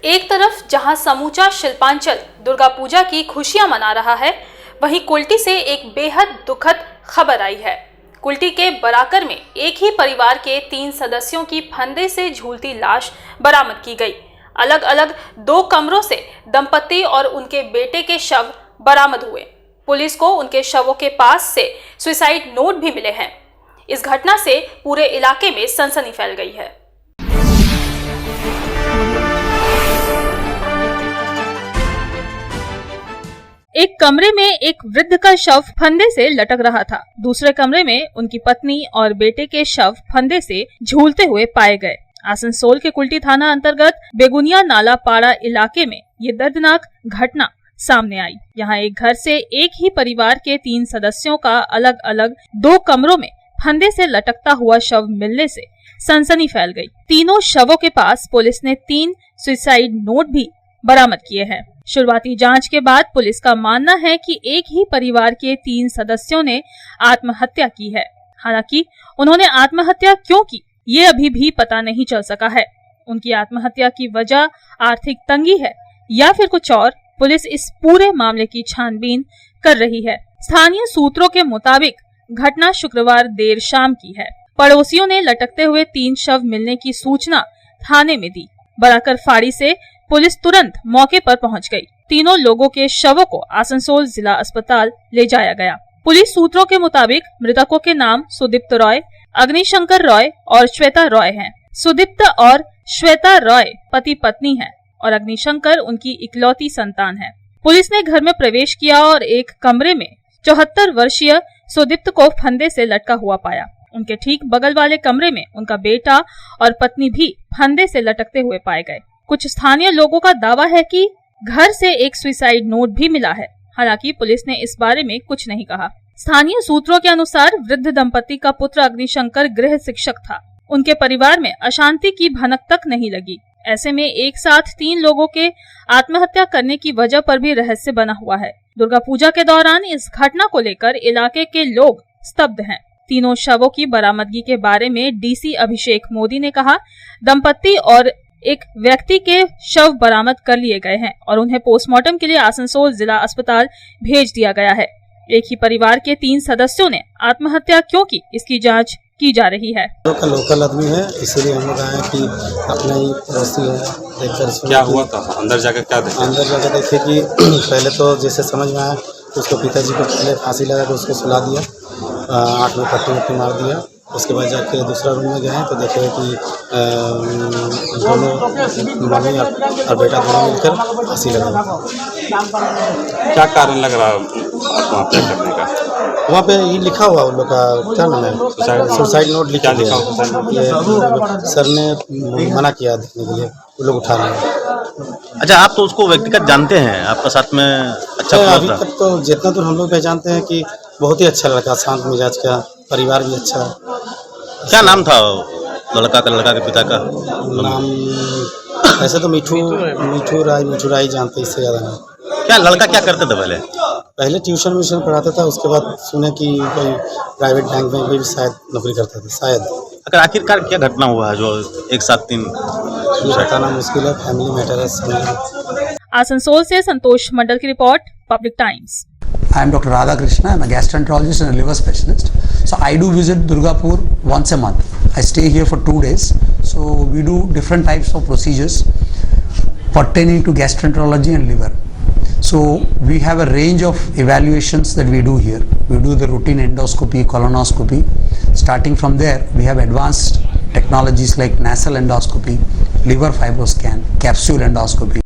एक तरफ जहां समूचा शिल्पांचल दुर्गा पूजा की खुशियां मना रहा है, वहीं कुल्टी से एक बेहद दुखद खबर आई है। कुल्टी के बराकर में एक ही परिवार के 3 सदस्यों की फंदे से झूलती लाश बरामद की गई। अलग अलग 2 कमरों से दंपति और उनके बेटे के शव बरामद हुए। पुलिस को उनके शवों के पास से सुसाइड नोट भी मिले हैं। इस घटना से पूरे इलाके में सनसनी फैल गई है। एक कमरे में एक वृद्ध का शव फंदे से लटक रहा था। दूसरे कमरे में उनकी पत्नी और बेटे के शव फंदे से झूलते हुए पाए गए। आसनसोल के कुल्टी थाना अंतर्गत बेगुनिया नाला पाड़ा इलाके में ये दर्दनाक घटना सामने आई। यहाँ एक घर से एक ही परिवार के 3 सदस्यों का अलग अलग 2 कमरों में फंदे से लटकता हुआ शव मिलने से सनसनी फैल गई। तीनों शवों के पास पुलिस ने 3 सुसाइड नोट भी बरामद किए हैं। शुरुआती जांच के बाद पुलिस का मानना है कि एक ही परिवार के 3 सदस्यों ने आत्महत्या की है। हालांकि उन्होंने आत्महत्या क्यों की, ये अभी भी पता नहीं चल सका है। उनकी आत्महत्या की वजह आर्थिक तंगी है या फिर कुछ और, पुलिस इस पूरे मामले की छानबीन कर रही है। स्थानीय सूत्रों के मुताबिक घटना शुक्रवार देर शाम की है। पड़ोसियों ने लटकते हुए 3 शव मिलने की सूचना थाने में दी। बराकर फाड़ी से पुलिस तुरंत मौके पर पहुंच गई। तीनों लोगों के शवों को आसनसोल जिला अस्पताल ले जाया गया। पुलिस सूत्रों के मुताबिक मृतकों के नाम सुदीप्त रॉय, अग्निशंकर रॉय और श्वेता रॉय हैं। सुदीप्त और श्वेता रॉय पति पत्नी हैं और अग्निशंकर उनकी इकलौती संतान है। पुलिस ने घर में प्रवेश किया और एक कमरे में 74 वर्षीय सुदीप्त को फंदे से लटका हुआ पाया। उनके ठीक बगल वाले कमरे में उनका बेटा और पत्नी भी फंदे से लटकते हुए पाए गए। कुछ स्थानीय लोगों का दावा है कि घर से एक सुसाइड नोट भी मिला है। हालांकि पुलिस ने इस बारे में कुछ नहीं कहा। स्थानीय सूत्रों के अनुसार वृद्ध दंपति का पुत्र अग्निशंकर गृह शिक्षक था। उनके परिवार में अशांति की भनक तक नहीं लगी। ऐसे में एक साथ 3 लोगों के आत्महत्या करने की वजह पर भी रहस्य बना हुआ है। दुर्गा पूजा के दौरान इस घटना को लेकर इलाके के लोग स्तब्ध हैं। तीनों शवों की बरामदगी के बारे में डीसी अभिषेक मोदी ने कहा, दंपति और एक व्यक्ति के शव बरामद कर लिए गए हैं और उन्हें पोस्टमार्टम के लिए आसनसोल जिला अस्पताल भेज दिया गया है। एक ही परिवार के 3 सदस्यों ने आत्महत्या क्यों की, इसकी जांच की जा रही है। लोकल आदमी है, इसीलिए हम लोग आए कि अपना ही पड़ोसी है, देखकर क्या हुआ था। अंदर जाकर क्या देखा? अंदर जाकर देखे कि पहले तो जैसे समझ में आया तो उसको पिताजी को पहले फांसी लगा के उसको सुला दिया, 8 में पट्टी मार दिया। उसके बाद जाके दूसरा रूम में गए तो देखे कि दोनों मम्मी और बेटा दोनों मिलकर फांसी लगा। क्या कारण लग रहा आत्महत्या करने का? वहाँ पे ये लिखा हुआ उन लोग का, क्या नाम है, सुसाइड नोट लिखा गया। सर ने मना किया देखने के लिए, वो लोग उठा रहे हैं। अच्छा, आप तो उसको व्यक्तिगत जानते हैं, आपका साथ में अच्छा अभी तक तो जितना दूर हम लोग पहचानते हैं कि बहुत ही अच्छा लड़का, शांत मिजाज का, परिवार भी अच्छा है। क्या नाम था लड़का के पिता का? नाम ऐसे तो मिठू राय जानते, इससे ज़्यादा नहीं। क्या लड़का क्या करते थे पहले ट्यूशन पढ़ाता था। उसके बाद सुने कि कोई प्राइवेट बैंक में भी शायद नौकरी करता था शायद। अगर आखिरकार क्या घटना हुआ है जो एक साथ 3 बताना मुश्किल है, फैमिली मैटर है। आसनसोल से संतोष मंडल की report, public times. I am Dr. Radhakrishna. I am a gastroenterologist and a liver specialist. So I do visit Durgapur once a month. I stay here for 2 days. So we do different types of procedures pertaining to gastroenterology and liver. So we have a range of evaluations that we do here. We do the routine endoscopy, colonoscopy. Starting from there, we have advanced technologies like nasal endoscopy, liver fibroscan, capsule endoscopy.